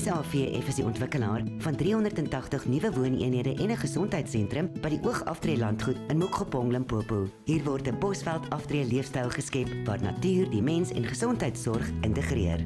SAVF is die ontwikkelaar van 380 nuwe wooneenhede en 'n gesondheidssentrum by die Oogaftree landgoed in Mokgopong, Limpopo. Hier word 'n Bosveld aftree leefstyl geskep waar natuur die mens en gesondheidsorg integreer.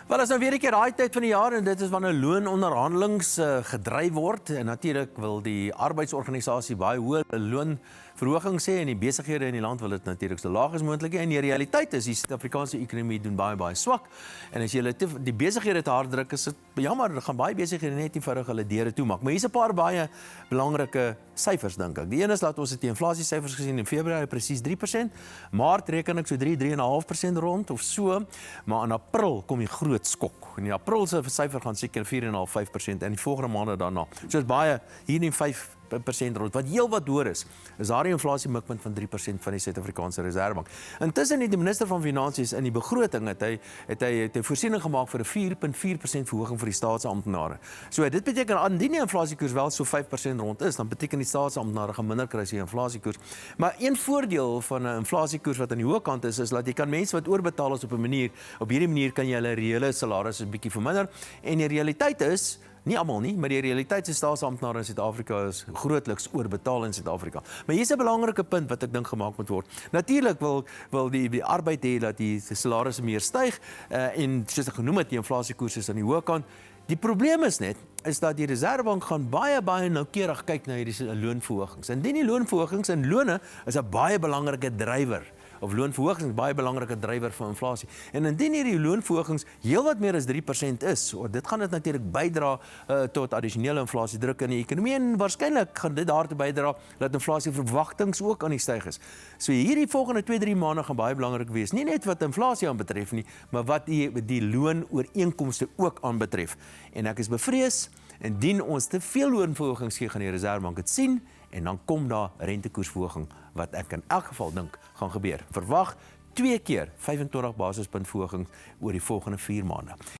Wel, is nou weer 'n keer daai tyd van die jaar en dit is wanneer loononderhandelings gedryf word en natuurlik wil die arbeidsorganisasie baie hoë loonverhoging sê en die besighede in die land wil dit natuurlik so laag as moontlik hê en die realiteit is die Suid-Afrikaanse ekonomie doen baie swak en as jy die besighede te hard druk is dit jammer, dan gaan baie besighede net eenvoudig hulle deure toemaak. Maar hier's 'n paar baie belangrike syfers dink ek. Die een is dat ons het die inflasiesyfers gesien in Februarie presies 3%, Maart reken ek so 3,5% rond of so, maar in April kom die groot skok. En die April se syfer gaan seker 4,5-5% en die volgende maande daarna. So dit is baie hier in 5% rond. Wat heel wat hoor is daar die inflasie mikpunt van 3% van die Suid-Afrikaanse Reserwebank. Intussen het die minister van Finansies in die begroting het hy voorsiening gemaak vir 'n 4,4% verhoging vir die staatsamptenare. So dit beteken indien die inflasiekoers wel so 5% rond is, dan beteken die staatsamptenare gaan minder kry as die inflasiekoers. Maar een voordeel van 'n inflasiekoers wat aan die hoë kant is dat jy kan mense wat oorbetaal is op hierdie manier kan jy hulle reële salarisse 'n bietjie verminder en die realiteit is nie almal nie, maar die realiteit is staatsamptenare in Suid-Afrika is grootliks oorbetaal in Suid-Afrika. Maar hier's 'n belangrike punt wat ek dink gemaak moet word. Natuurlik wil die arbeid hê dat die salarisse meer styg en soos ek genoem het, die inflasiekoers is aan die hoë kant. Die probleem is dat die Reserwebank gaan baie noukeurig kyk na hierdie loonverhogings. En die loonverhogings en lone is 'n baie belangrike drywer of loonverhogings baie belangrike drywer van inflasie. En indien hierdie loonverhogings heelwat meer as 3% is, dit gaan dit natuurlik bydra tot addisionele inflasiedruk in die ekonomie en waarskynlik gaan dit daartoe bydra dat inflasieverwagtings ook aan die styg is. So hierdie volgende 2-3 maande gaan baie belangrik wees, nie net wat inflasie aanbetref nie, maar wat die loonooreenkomste ook aanbetref. En ek is bevrees indien ons te veel loonverhogings gee gaan die Reserwebank dit sien en dan kom daar rentekoersverhoging wat ek in elk geval dink gaan gebeur. Verwag 2 keer 25 basispunt verhoging oor die volgende 4 maande.